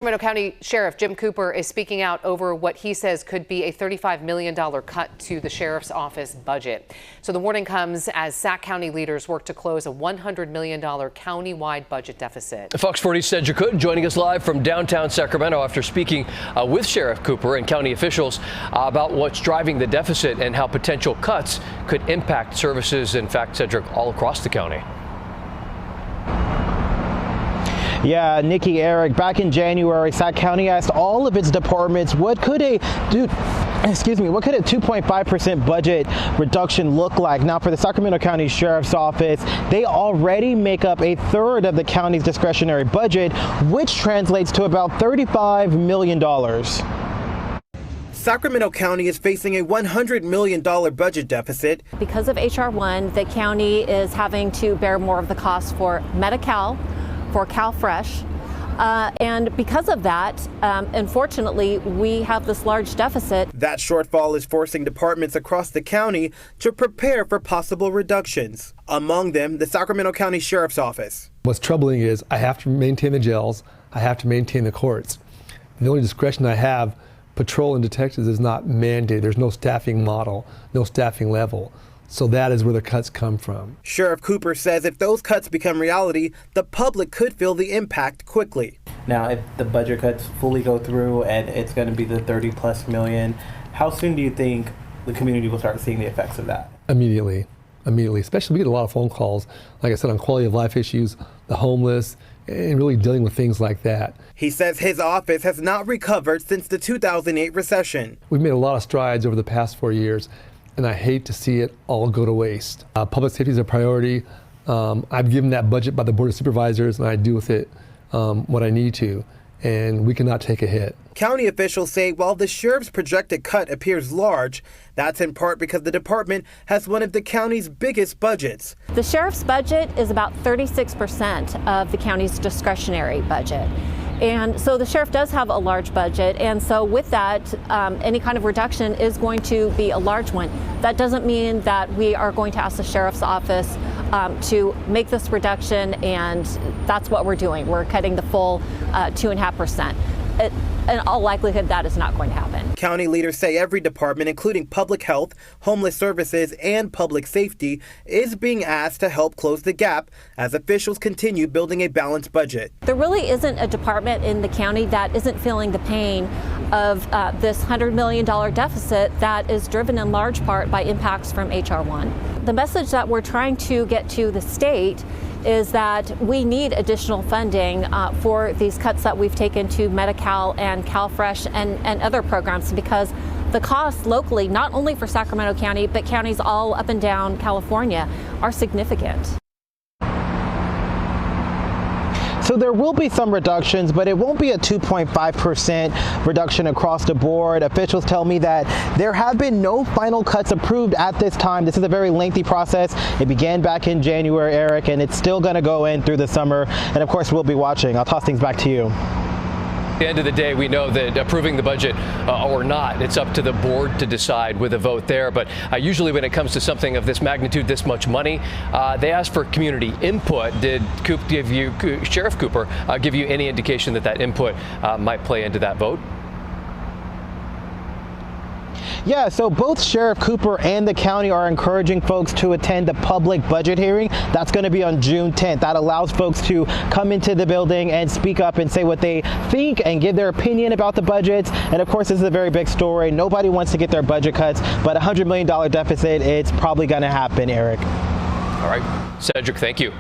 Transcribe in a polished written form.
Sacramento County Sheriff Jim Cooper is speaking out over what he says could be a $35 million cut to the sheriff's office budget. So the warning comes as Sac County leaders work to close a $100 million county-wide budget deficit. Fox 40's Cedric Hood joining us live from downtown Sacramento after speaking with Sheriff Cooper and county officials about what's driving the deficit and how potential cuts could impact services. In fact, Cedric, all across the county. Yeah, Nikki, Eric, back in January, Sac County asked all of its departments what could a 2.5% budget reduction look like. Now, for the Sacramento County Sheriff's Office, they already make up a third of the county's discretionary budget, which translates to about $35 million. Sacramento County is facing a $100 million budget deficit. Because of H.R. 1, the county is having to bear more of the cost for Medi-Cal, for CalFresh, and because of that, unfortunately, we have this large deficit. That shortfall is forcing departments across the county to prepare for possible reductions. Among them, the Sacramento County Sheriff's Office. What's troubling is I have to maintain the jails, I have to maintain the courts. The only discretion I have, patrol and detectives, is not mandated. There's no staffing model, no staffing level. So that is where the cuts come from. Sheriff Cooper says if those cuts become reality, the public could feel the impact quickly. Now, if the budget cuts fully go through and it's going to be the 30+ million, how soon do you think the community will start seeing the effects of that? Immediately, especially we get a lot of phone calls, like I said, on quality of life issues, the homeless, and really dealing with things like that. He says his office has not recovered since the 2008 recession. We've made a lot of strides over the past 4 years, and I hate to see it all go to waste. Public safety is a priority. I've given that budget by the Board of Supervisors, and I do with it what I need to, and we cannot take a hit. County officials say while the sheriff's projected cut appears large, that's in part because the department has one of the county's biggest budgets. The sheriff's budget is about 36% of the county's discretionary budget. And so the sheriff does have a large budget, and so with that, any kind of reduction is going to be a large one. That doesn't mean that we are going to ask the sheriff's office to make this reduction, and that's what we're doing. We're cutting the full 2.5%. In all likelihood, that is not going to happen. County leaders say every department, including public health, homeless services, and public safety, is being asked to help close the gap as officials continue building a balanced budget. There really isn't a department in the county that isn't feeling the pain of this $100 million deficit that is driven in large part by impacts from H.R. 1. The message that we're trying to get to the state is that we need additional funding for these cuts that we've taken to Medi-Cal and CalFresh and other programs, because the costs locally, not only for Sacramento County, but counties all up and down California, are significant. So there will be some reductions, but it won't be a 2.5% reduction across the board. Officials tell me that there have been no final cuts approved at this time. This is a very lengthy process. It began back in January, Eric, and it's still going to go in through the summer. And of course, we'll be watching. I'll toss things back to you. At the end of the day, we know that approving the budget or not, it's up to the board to decide with a vote there. But usually when it comes to something of this magnitude, this much money, they ask for community input. Did Sheriff Cooper give you any indication that that input might play into that vote? Yeah, so both Sheriff Cooper and the county are encouraging folks to attend the public budget hearing. That's going to be on June 10th. That allows folks to come into the building and speak up and say what they think and give their opinion about the budgets. And of course, this is a very big story. Nobody wants to get their budget cuts, but a $100 million deficit, it's probably going to happen, Eric. All right, Cedric, thank you.